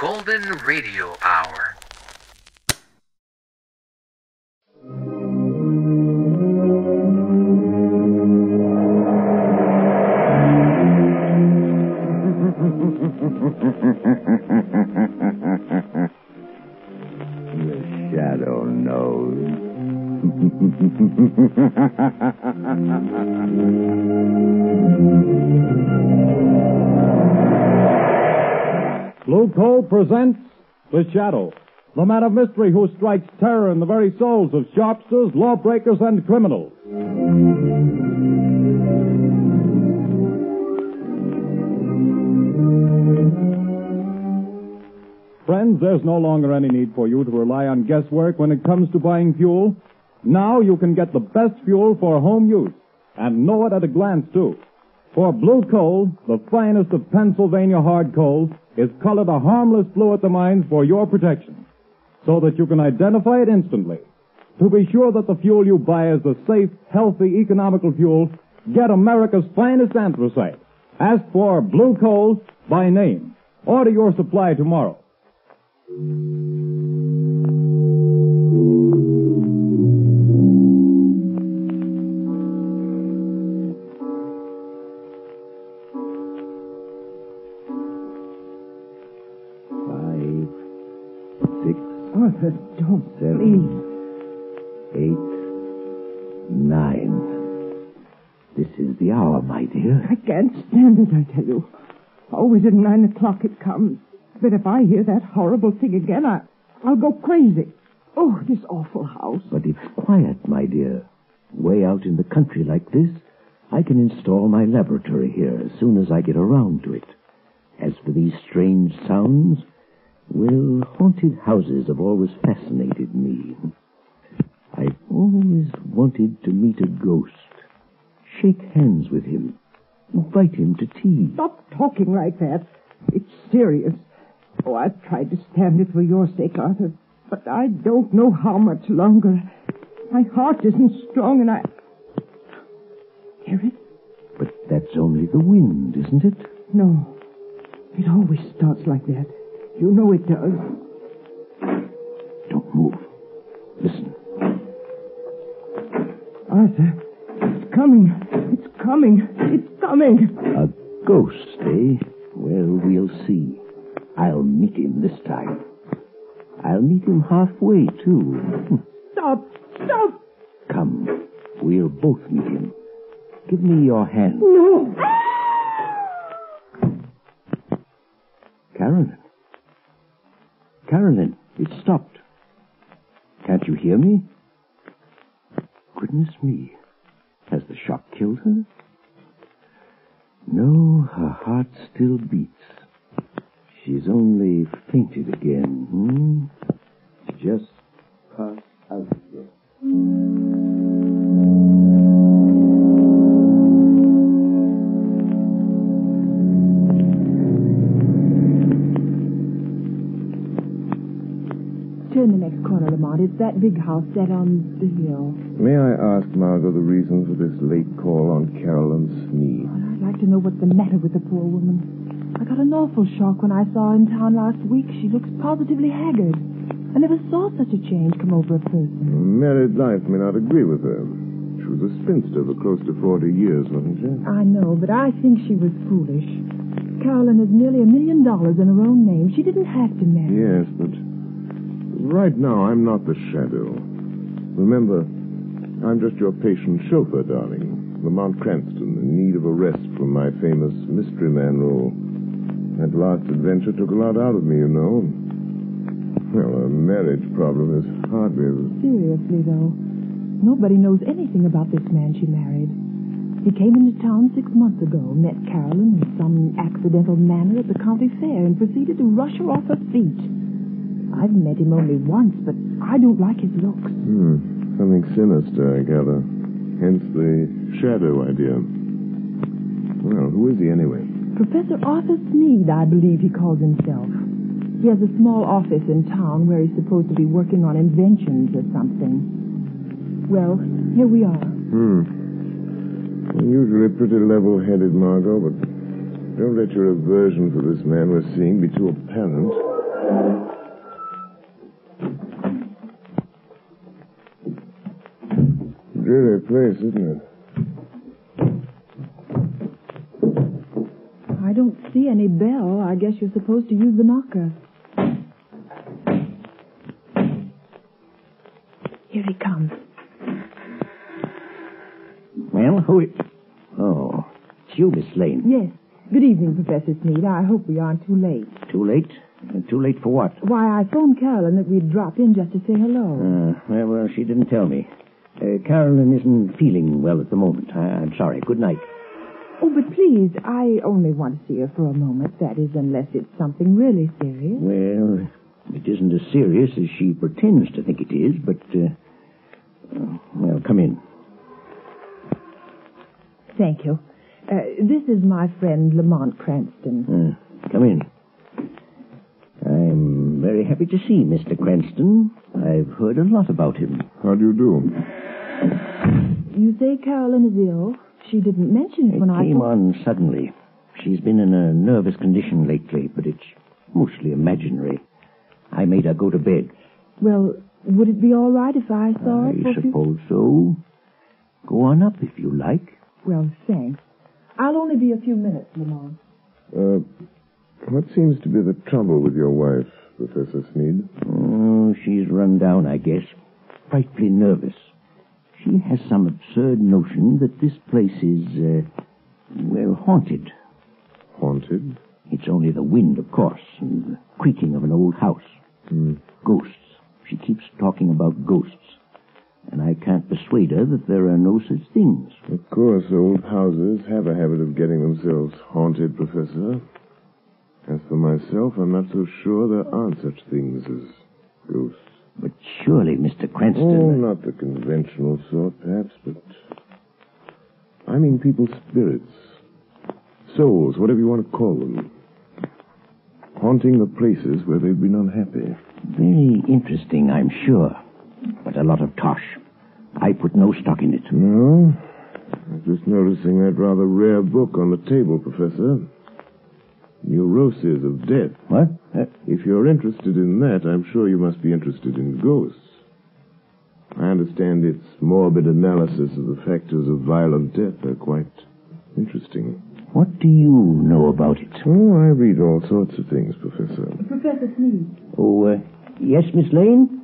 Golden Radio Hour. The shadow knows. Blue Coal presents The Shadow, the man of mystery who strikes terror in the very souls of sharpsters, lawbreakers, and criminals. Friends, there's no longer any need for you to rely on guesswork when it comes to buying fuel. Now you can get the best fuel for home use, and know it at a glance, too. For Blue Coal, the finest of Pennsylvania hard coal, is colored a harmless blue at the mines for your protection, so that you can identify it instantly. To be sure that the fuel you buy is a safe, healthy, economical fuel, get America's finest anthracite. Ask for Blue Coal by name. Order your supply tomorrow. Arthur, don't, 7, please. 8, 9. This is the hour, my dear. I can't stand it, I tell you. Always at 9 o'clock it comes. But if I hear that horrible thing again, I'll go crazy. Oh, this awful house. But it's quiet, my dear. Way out in the country like this, I can install my laboratory here as soon as I get around to it. As for these strange sounds, well, haunted houses have always fascinated me. I've always wanted to meet a ghost, shake hands with him, invite him to tea. Stop talking like that. It's serious. Oh, I've tried to stand it for your sake, Arthur, but I don't know how much longer. My heart isn't strong, and I... Hear it? But that's only the wind, isn't it? No. It always starts like that. You know it does. Don't move. Listen. Arthur, it's coming. It's coming. It's coming. A ghost, eh? Well, we'll see. I'll meet him this time. I'll meet him halfway, too. Stop! Stop! Come. We'll both meet him. Give me your hand. No! Carolyn, it stopped. Can't you hear me? Goodness me. Has the shock killed her? No, her heart still beats. She's only fainted again. Just pass out here. Turn the next corner, Lamont. It's that big house set on the hill. May I ask, Margot, the reason for this late call on Carolyn Sneed? Well, I'd like to know what's the matter with the poor woman. I got an awful shock when I saw her in town last week. She looks positively haggard. I never saw such a change come over a person. Married life may not agree with her. She was a spinster for close to 40 years, wasn't she? I know, but I think she was foolish. Carolyn has nearly $1 million in her own name. She didn't have to marry. Yes, but right now I'm not the shadow. Remember, I'm just your patient chauffeur, darling. Lamont Cranston, in need of a rest from my famous mystery man role. That last adventure took a lot out of me, you know. Well, a marriage problem is hardly as... Seriously, though, nobody knows anything about this man she married. He came into town 6 months ago, met Carolyn in some accidental manner at the county fair, and proceeded to rush her off her feet. I've met him only once, but I don't like his looks. Something sinister, I gather. Hence the shadow idea. Well, who is he anyway? Professor Arthur Sneed, I believe he calls himself. He has a small office in town where he's supposed to be working on inventions or something. Well, here we are. Well, usually pretty level-headed, Margot, but don't let your aversion for this man we're seeing be too apparent. Dreary place, isn't it? I don't see any bell. I guess you're supposed to use the knocker. Here he comes. Well, who is... Oh, it's you, Miss Lane. Yes. Good evening, Professor Sneed. I hope we aren't too late. Too late? Too late for what? Why, I phoned Carolyn that we'd drop in just to say hello. Well, she didn't tell me. Carolyn isn't feeling well at the moment. I'm sorry. Good night. Oh, but please, I only want to see her for a moment. That is, unless it's something really serious. Well, it isn't as serious as she pretends to think it is, but, well, come in. Thank you. This is my friend Lamont Cranston. Come in. I'm very happy to see Mr. Cranston. I've heard a lot about him. How do you do? You say Carolyn is ill? She didn't mention it when I... It came on suddenly. She's been in a nervous condition lately, but it's mostly imaginary. I made her go to bed. Well, would it be all right if I saw her? I suppose so. Go on up if you like. Well, thanks. I'll only be a few minutes, Lamont. What seems to be the trouble with your wife, Professor Sneed? Oh, she's run down, I guess. Frightfully nervous. She has some absurd notion that this place is, well, haunted. Haunted? It's only the wind, of course, and the creaking of an old house. Ghosts. She keeps talking about ghosts. And I can't persuade her that there are no such things. Of course, old houses have a habit of getting themselves haunted, Professor. As for myself, I'm not so sure there aren't such things as ghosts. But surely, Mr. Cranston... Oh, not the conventional sort, perhaps, but... I mean people's spirits. Souls, whatever you want to call them. Haunting the places where they've been unhappy. Very interesting, I'm sure. But a lot of tosh. I put no stock in it. No? I'm just noticing that rather rare book on the table, Professor. Neuroses of Death. What? If you're interested in that, I'm sure you must be interested in ghosts. I understand its morbid analysis of the factors of violent death are quite interesting. What do you know about it? Oh, I read all sorts of things, Professor. Professor Sneed. Oh, yes, Miss Lane?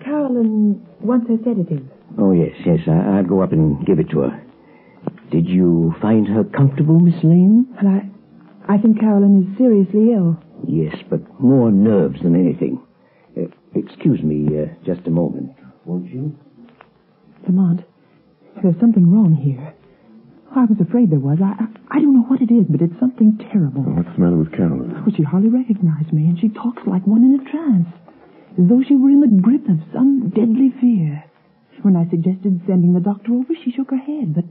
Carolyn wants her sedative. Oh, yes. I'll go up and give it to her. Did you find her comfortable, Miss Lane? Well, I think Carolyn is seriously ill. Yes, but more nerves than anything. Excuse me just a moment, won't you? Lamont, there's something wrong here. I was afraid there was. I don't know what it is, but it's something terrible. What's the matter with Carolyn? Well, she hardly recognized me, and she talks like one in a trance, as though she were in the grip of some deadly fear. When I suggested sending the doctor over, she shook her head, but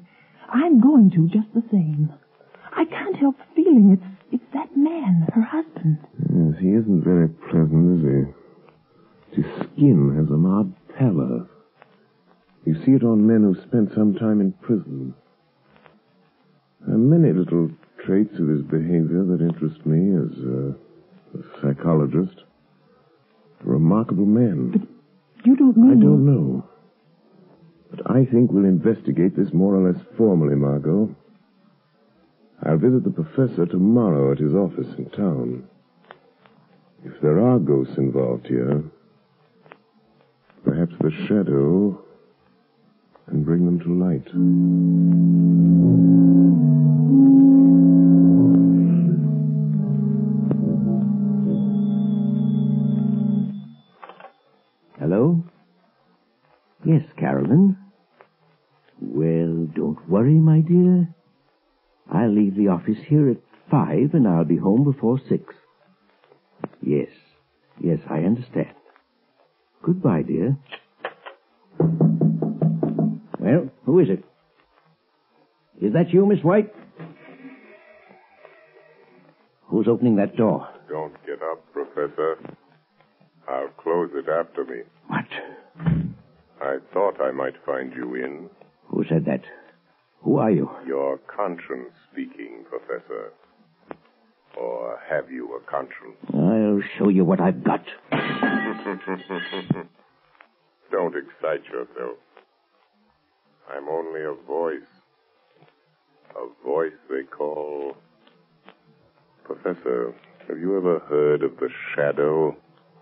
I'm going to just the same. I can't help feeling it's that man, her husband. Yes, he isn't very pleasant, is he? His skin has an odd pallor. You see it on men who've spent some time in prison. There are many little traits of his behavior that interest me as a psychologist. A remarkable man. But you don't mean... I don't know. But I think we'll investigate this more or less formally, Margot. I'll visit the professor tomorrow at his office in town. If there are ghosts involved here, perhaps the shadow can bring them to light. Hello? Yes, Carolyn. Well, don't worry, my dear. I'll leave the office here at 5, and I'll be home before 6. Yes, I understand. Goodbye, dear. Well, who is it? Is that you, Miss White? Who's opening that door? Don't get up, Professor. I'll close it after me. What? I thought I might find you in. Who said that? Who are you? Your conscience speaking, Professor. Or have you a conscience? I'll show you what I've got. Don't excite yourself. I'm only a voice. A voice they call... Professor, have you ever heard of the Shadow?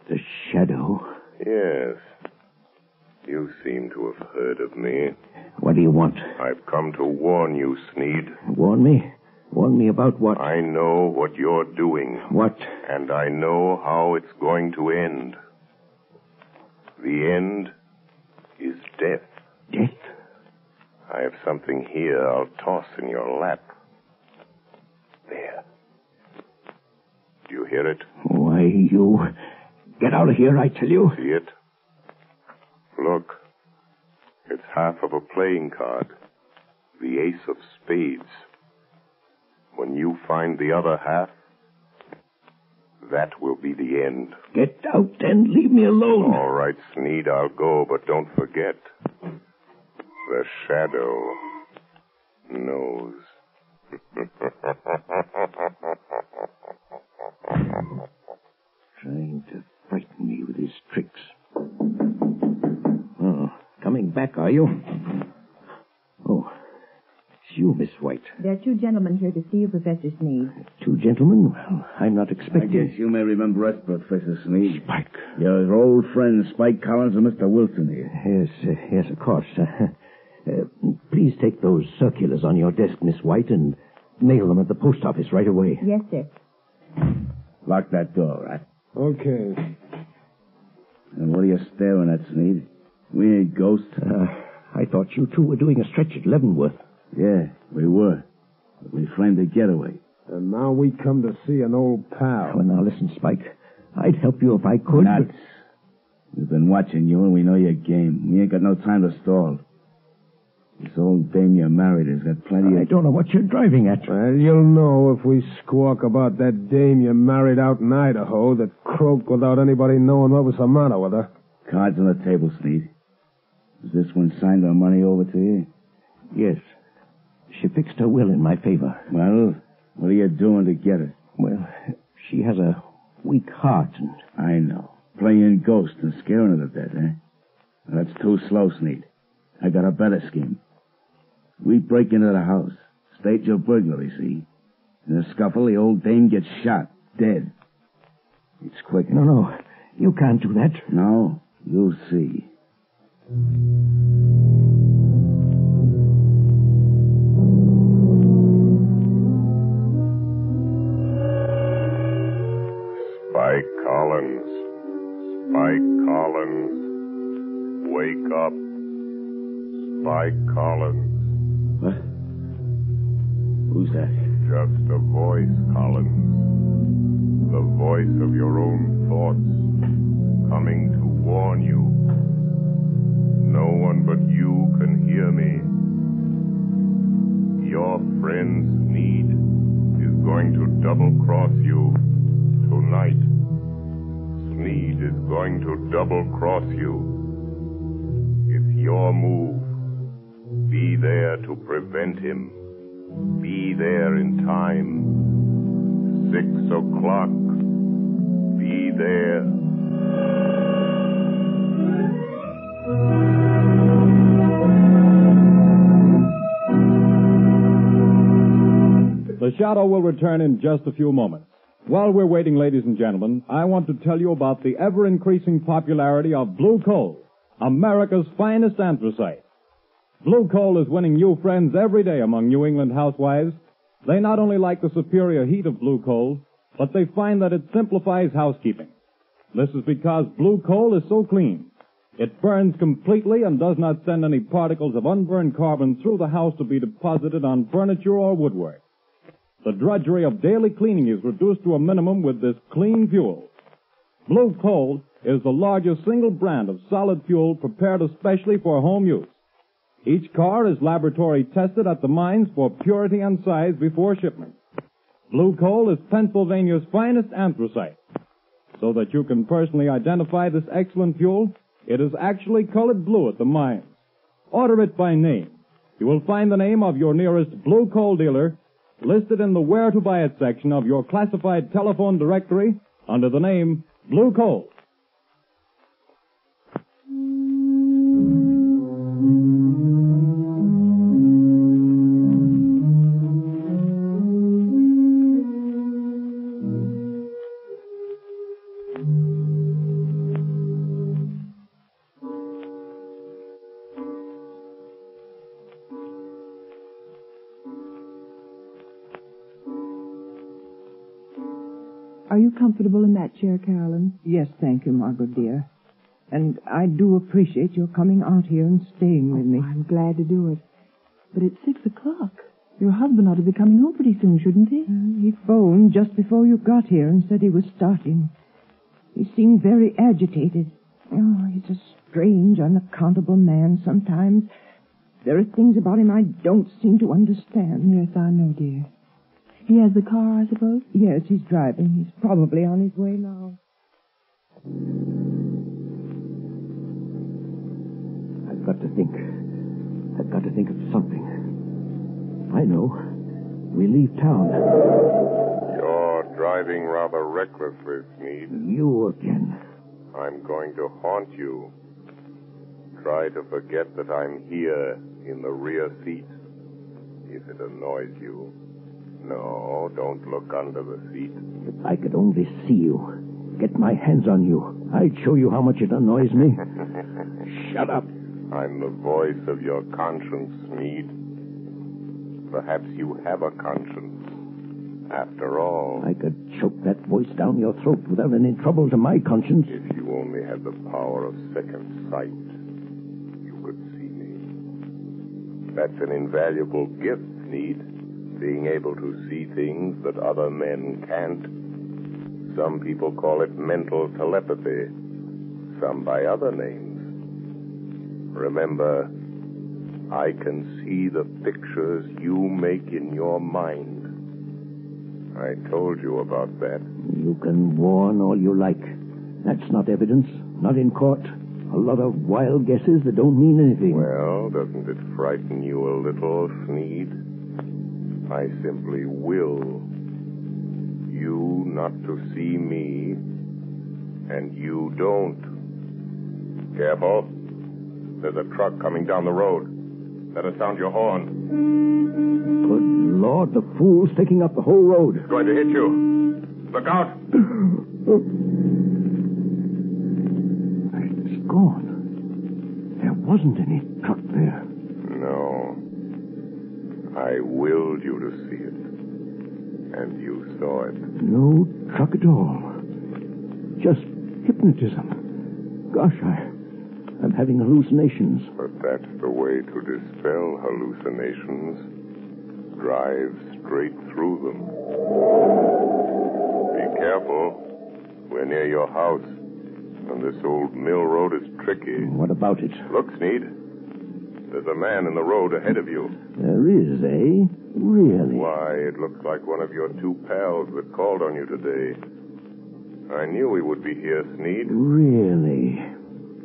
The Shadow? Yes. You seem to have heard of me. What do you want? I've come to warn you, Sneed. Warn me? Warn me about what? I know what you're doing. What? And I know how it's going to end. The end is death. Death? I have something here I'll toss in your lap. There. Do you hear it? Why, you... Get out of here, I tell you. See it? Look. It's half of a playing card. The ace of spades. When you find the other half, that will be the end. Get out and leave me alone. All right, Sneed, I'll go, but don't forget. The Shadow knows. Trying to frighten me with his tricks. Oh, coming back, are you? Oh, it's you, Miss White. There are two gentlemen here to see you, Professor Sneed. Two gentlemen? Well, I'm not I expecting... guess you may remember us, Professor Sneed. Spike. Your old friends, Spike Collins and Mr. Wilson here. Yes, of course. Please take those circulars on your desk, Miss White, and mail them at the post office right away. Yes, sir. Lock that door, right? Okay. And what are you staring at, Sneed? We ain't ghosts. I thought you two were doing a stretch at Leavenworth. Yeah, we were. But we framed a getaway. And now we come to see an old pal. Well, now listen, Spike. I'd help you if I could. Nuts. But... We've been watching you, and we know your game. We ain't got no time to stall. This old dame you married has got plenty I of... don't know what you're driving at. Well, you'll know if we squawk about that dame you married out in Idaho that croaked without anybody knowing what was the matter with her. Cards on the table, Sneed. Has this one signed our money over to you? Yes. She fixed her will in my favor. Well, what are you doing to get it? Well, she has a weak heart, and... I know. Playing ghost and scaring her to death, eh? Well, that's too slow, Sneed. I got a better scheme. We break into the house, stage a burglary, see? In a scuffle, the old dame gets shot, dead. It's quick. No, you can't do that. No, you'll see. Spike Collins. Spike Collins. Wake up. Spike Collins. What? Who's that? Just a voice, Collins. The voice of your own thoughts, coming to warn you. No one but you can hear me. Your friend's need is going to double-cross you tonight. Sneed is going to double-cross you. It's your move. Be there to prevent him. Be there in time. 6 o'clock. Be there. The Shadow will return in just a few moments. While we're waiting, ladies and gentlemen, I want to tell you about the ever-increasing popularity of Blue Coal, America's finest anthracite. Blue Coal is winning new friends every day among New England housewives. They not only like the superior heat of Blue Coal, but they find that it simplifies housekeeping. This is because Blue Coal is so clean. It burns completely and does not send any particles of unburned carbon through the house to be deposited on furniture or woodwork. The drudgery of daily cleaning is reduced to a minimum with this clean fuel. Blue Coal is the largest single brand of solid fuel prepared especially for home use. Each car is laboratory tested at the mines for purity and size before shipment. Blue Coal is Pennsylvania's finest anthracite. So that you can personally identify this excellent fuel, it is actually colored blue at the mines. Order it by name. You will find the name of your nearest Blue Coal dealer listed in the Where to Buy It section of your classified telephone directory under the name Blue Coal. Are you comfortable in that chair, Carolyn? Yes, thank you, Margot, dear. And I do appreciate your coming out here and staying with me. I'm glad to do it. But it's 6 o'clock. Your husband ought to be coming home pretty soon, shouldn't he? He phoned just before you got here and said he was starting. He seemed very agitated. Oh, he's a strange, unaccountable man sometimes. There are things about him I don't seem to understand. Yes, I know, dear. He has the car, I suppose? Yes, he's driving. He's probably on his way now. I've got to think. I've got to think of something. I know. We leave town. You're driving rather recklessly, Sneed. You again. I'm going to haunt you. Try to forget that I'm here in the rear seat, if it annoys you. No, don't look under the seat. If I could only see you, get my hands on you, I'd show you how much it annoys me. Shut up. I'm the voice of your conscience, Sneed. Perhaps you have a conscience. After all, I could choke that voice down your throat without any trouble to my conscience. if you only had the power of second sight, you could see me. That's an invaluable gift, Sneed. Being able to see things that other men can't. Some people call it mental telepathy, some by other names. Remember, I can see the pictures you make in your mind. I told you about that. You can warn all you like. That's not evidence, not in court. A lot of wild guesses that don't mean anything. Well, doesn't it frighten you a little, Sneed? I simply will you not to see me, and you don't. Careful. There's a truck coming down the road. Better sound your horn. Good Lord, the fool's taking up the whole road. It's going to hit you. Look out. It's gone. There wasn't any truck there. No. I willed you to see it. And you saw it. No truck at all. Just hypnotism. Gosh, I'm having hallucinations. But that's the way to dispel hallucinations. Drive straight through them. Be careful. We're near your house. And this old mill road is tricky. What about it? Look, Sneed. There's a man in the road ahead of you. There is, eh? Really? Why, it looks like one of your two pals that called on you today. I knew he would be here, Sneed. Really?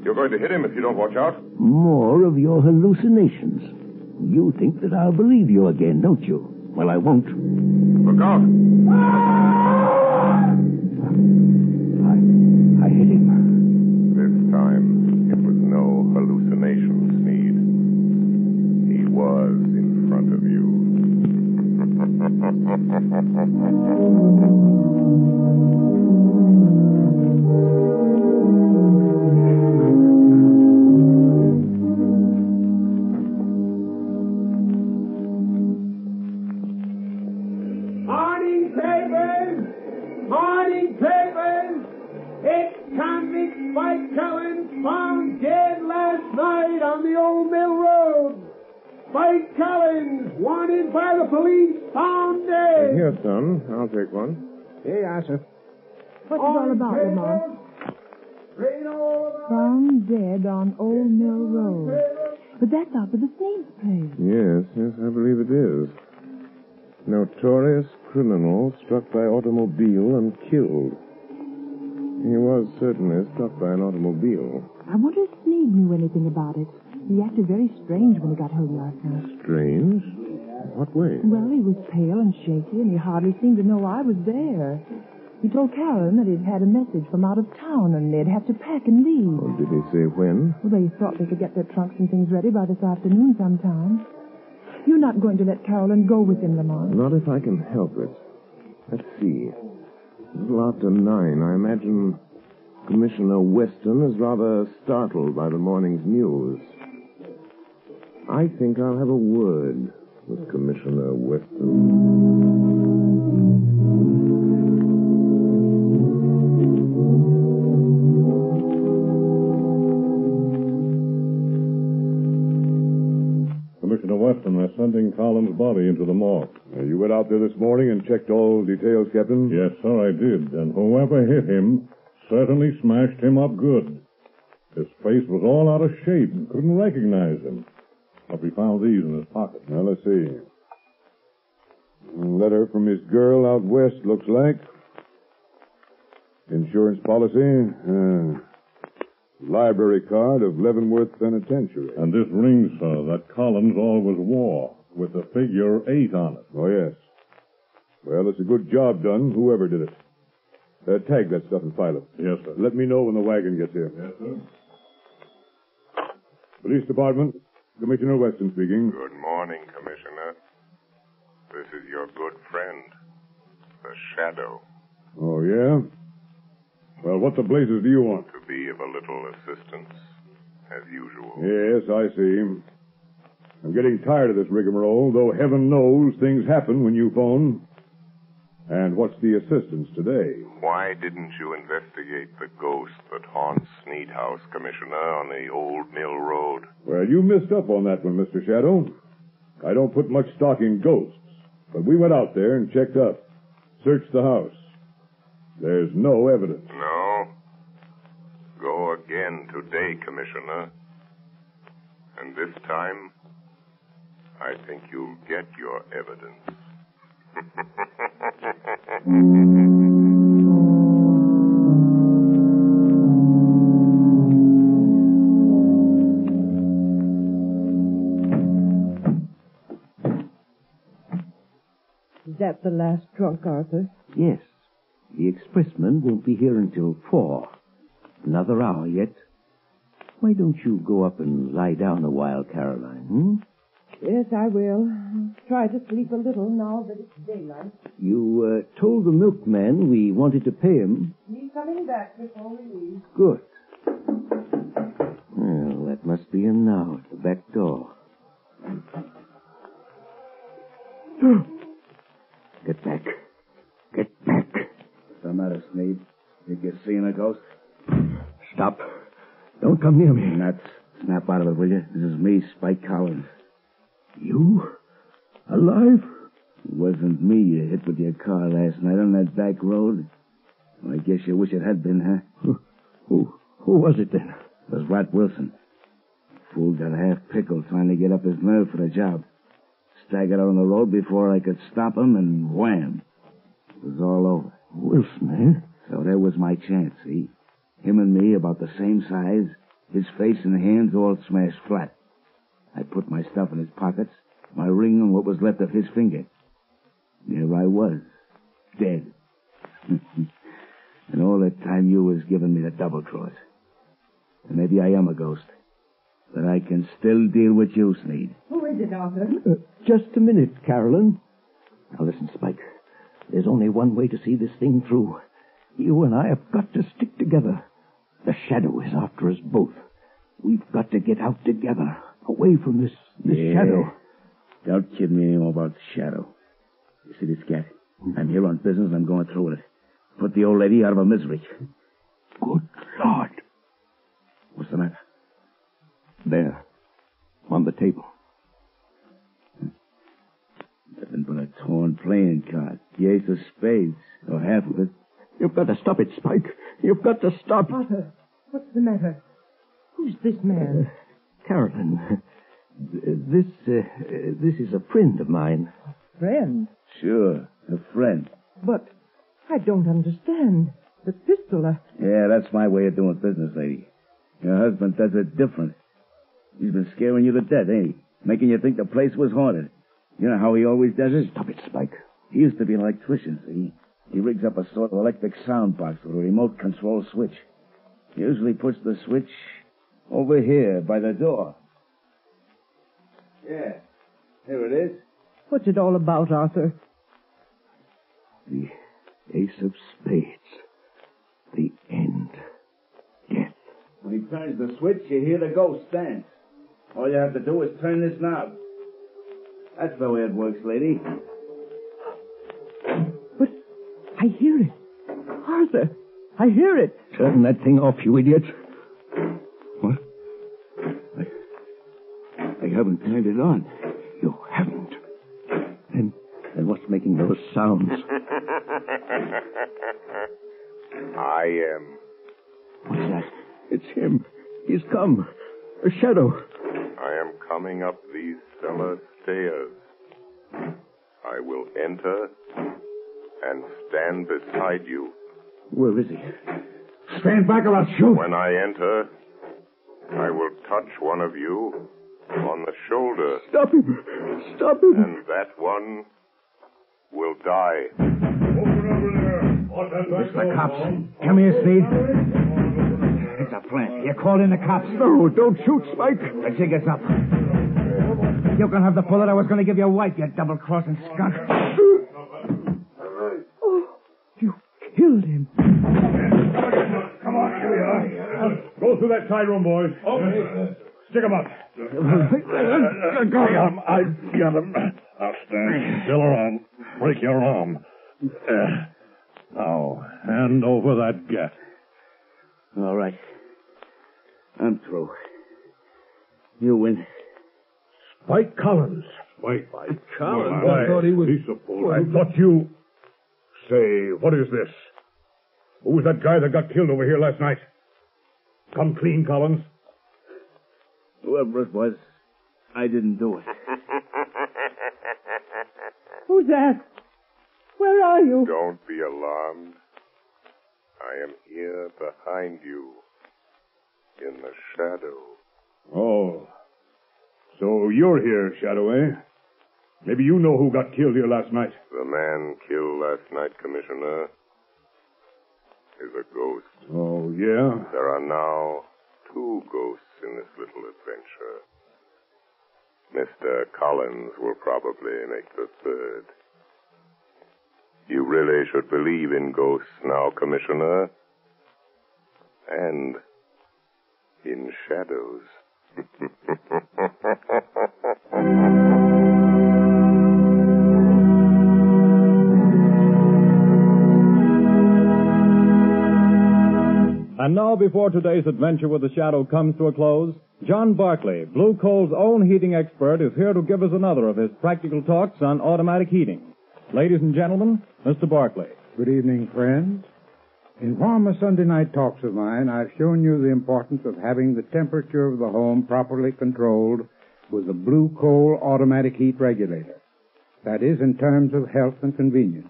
You're going to hit him if you don't watch out. More of your hallucinations. You think that I'll believe you again, don't you? Well, I won't. Look out. I hit him. This time, it was no hallucination, Sneed. He was in front of you. Morning papers! Morning papers! It's convict Spike Cullen found dead last night on the old mill road. Spike Cullen, wanted by the police, found dead. Here, son. I'll take one. Here you are, sir. What's it all about, Lamont? Read all about Found dead on Old Mill Road. But that's out for the Sneed's place. Yes, I believe it is. Notorious criminal struck by automobile and killed. He was certainly struck by an automobile. I wonder if Sneed knew anything about it. He acted very strange when he got home last night. Strange? What way? Well, he was pale and shaky, and he hardly seemed to know I was there. He told Carolyn that he'd had a message from out of town, and they'd have to pack and leave. Well, did he say when? Well, they thought they could get their trunks and things ready by this afternoon sometime. You're not going to let Carolyn go with him, Lamont? Not if I can help it. Let's see. A little after 9. I imagine Commissioner Weston is rather startled by the morning's news. I think I'll have a word with Commissioner Weston. Commissioner Weston, they're sending Collins' body into the morgue. You went out there this morning and checked all details, Captain? Yes, sir, I did. And whoever hit him certainly smashed him up good. His face was all out of shape and couldn't recognize him. But we found these in his pocket. Now, let's see. A letter from his girl out west, looks like. Insurance policy. Library card of Leavenworth Penitentiary. And this ring, sir, that Collins always wore, with the figure 8 on it. Oh, yes. Well, it's a good job done, whoever did it. Tag that stuff and file it. Yes, sir. Let me know when the wagon gets here. Yes, sir. Police Department, Commissioner Weston speaking. Good morning, Commissioner. This is your good friend, the Shadow. Oh, yeah? Well, what the blazes do you want? To be of a little assistance, as usual. Yes, I see. I'm getting tired of this rigmarole, though heaven knows things happen when you phone. And what's the assistance today? Why didn't you investigate the ghost that haunts Sneed House, Commissioner, on the Old Mill Road? Well, you missed up on that one, Mr. Shadow. I don't put much stock in ghosts, but we went out there and checked up, searched the house. There's no evidence. No? Go again today, Commissioner. And this time, I think you'll get your evidence. Is that the last trunk, Arthur? Yes. The expressman won't be here until 4. Another hour yet. Why don't you go up and lie down a while, Caroline, Yes, I will. I'll try to sleep a little now that it's daylight. You told the milkman we wanted to pay him. He's coming back before we leave. Good. Well, that must be him now at the back door. Get back. Get back. What's the matter, Sneed? Think you're seeing a ghost? Stop. Don't come near me. Nuts. Snap out of it, will you? This is me, Spike Collins. You? Alive? It wasn't me you hit with your car last night on that back road. Well, I guess you wish it had been, huh? Who was it then? It was Rat Wilson. Fool got half pickled trying to get up his nerve for the job. Staggered out on the road before I could stop him, and wham! It was all over. Wilson, eh? So there was my chance, see? Him and me about the same size, his face and hands all smashed flat. I put my stuff in his pockets, my ring and what was left of his finger. There I was, dead. And all that time you was giving me the double cross. And maybe I am a ghost, but I can still deal with you, Sneed. Who is it, Arthur? Just a minute, Carolyn. Now listen, Spike. There's only one way to see this thing through. You and I have got to stick together. The Shadow is after us both. We've got to get out together, away from this Shadow. Don't kid me anymore about the Shadow. You see this cat? I'm here on business and I'm going through with it. Put the old lady out of her misery. Good Lord. What's the matter? There. On the table. Nothing but a torn playing card. The ace of spades, or half of it. You've got to stop it, Spike. You've got to stop. Arthur, what's the matter? Who's this man? Carolyn, this is a friend of mine. Friend? Sure, a friend. But I don't understand. The pistol, Yeah, that's my way of doing business, lady. Your husband does it different. He's been scaring you to death, ain't he? Making you think the place was haunted. You know how he always does it? Stop it, Spike. He used to be an electrician, see? He rigs up a sort of electric sound box with a remote control switch. He usually puts the switch over here by the door. Yeah, here it is. What's it all about, Arthur? The ace of spades. The end. Death. When he turns the switch, you hear the ghost dance. All you have to do is turn this knob. That's the way it works, lady. But I hear it. Arthur, I hear it. Turn that thing off, you idiot. What? I haven't turned it on. You haven't. Then what's making those sounds? I am. What's that? It's him. He's come. A shadow. I am coming up these cellar stairs. I will enter and stand beside you. Where is he? Stand back or I'll shoot. When I enter, I will touch one of you on the shoulder. Stop him. Stop him. And that one will die. Open over there. It's the cops. Come here, Speed. It's a plant. You called in the cops. No, don't shoot, Spike. The jig is up. You can have the bullet I was going to give your wife, you double-crossing skunk. Oh, you killed him. Come on, here we are. Go through that side room, boys. Okay. Stick him up. I got him. Now stand still around. Break your arm. Now, hand over that gat. All right. I'm through. You win. Spike Collins. Wait. Collins? I thought he was... He's a fool. I thought you... Say, what is this? Who was that guy that got killed over here last night? Come clean, Collins. Whoever it was, I didn't do it. Who's that? Where are you? Don't be alarmed. I am here behind you, in the shadow. Oh. So you're here, Shadow, eh? Maybe you know who got killed here last night. The man killed last night, Commissioner, is a ghost. Oh, yeah? There are now 2 ghosts in this little adventure. Mr. Collins will probably make the 3rd. You really should believe in ghosts now, Commissioner. And in shadows. And now, before today's adventure with the Shadow comes to a close, John Barclay, Blue Coal's own heating expert, is here to give us another of his practical talks on automatic heating. Ladies and gentlemen, Mr. Barclay. Good evening, friends. In former Sunday night talks of mine, I've shown you the importance of having the temperature of the home properly controlled with a Blue Coal automatic heat regulator. That is, in terms of health and convenience.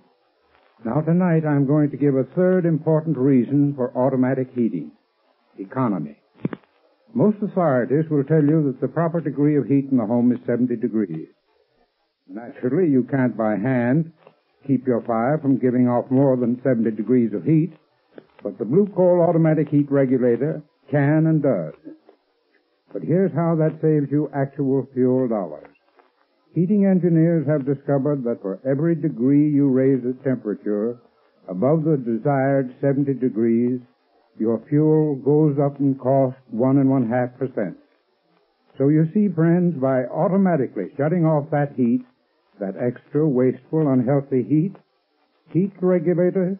Now, tonight, I'm going to give a third important reason for automatic heating: economy. Most authorities will tell you that the proper degree of heat in the home is 70 degrees. Naturally, you can't by hand keep your fire from giving off more than 70 degrees of heat, but the Blue Coal automatic heat regulator can and does. But here's how that saves you actual fuel dollars. Heating engineers have discovered that for every degree you raise the temperature above the desired 70 degrees, your fuel goes up in cost 1.5%. So you see, friends, by automatically shutting off that heat, that extra, wasteful, unhealthy heat regulator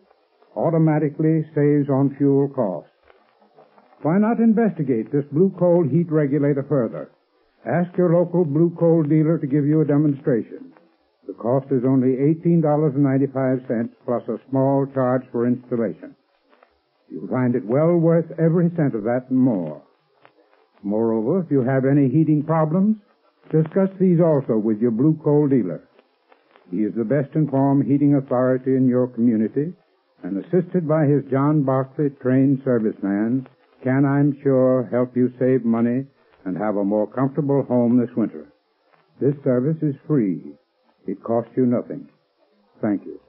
automatically saves on fuel costs. Why not investigate this Blue Coal heat regulator further? Ask your local Blue Coal dealer to give you a demonstration. The cost is only $18.95 plus a small charge for installation. You'll find it well worth every cent of that and more. Moreover, if you have any heating problems, discuss these also with your Blue Coal dealer. He is the best informed heating authority in your community, and assisted by his John Barclay trained serviceman, can, I'm sure, help you save money and have a more comfortable home this winter. This service is free, It cost you nothing. Thank you.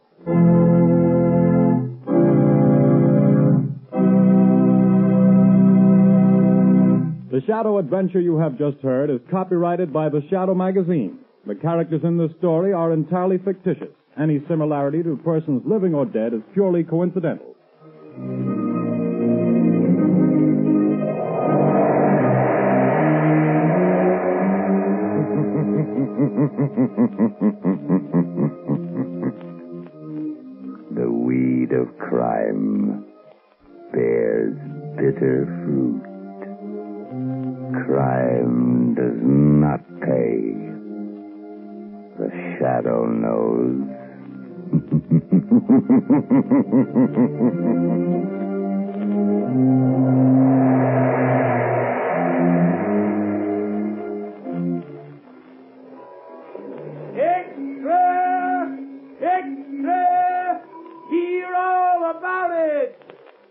The Shadow adventure you have just heard is copyrighted by the Shadow magazine. The characters in this story are entirely fictitious. Any similarity to persons living or dead is purely coincidental. The weed of crime bears bitter fruit. Crime does not pay. The Shadow knows. Extra! Extra! Hear all about it!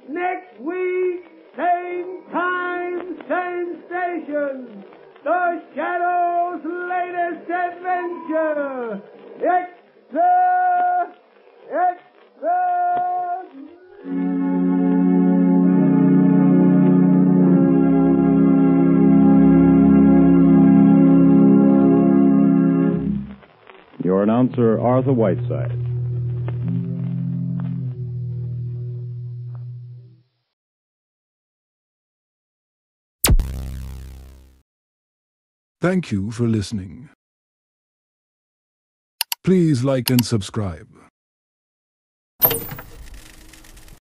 Next week, same time, same station. The Shadow's latest adventure. Extra! Extra! Your announcer, Arthur Whiteside. Thank you for listening. Please like and subscribe.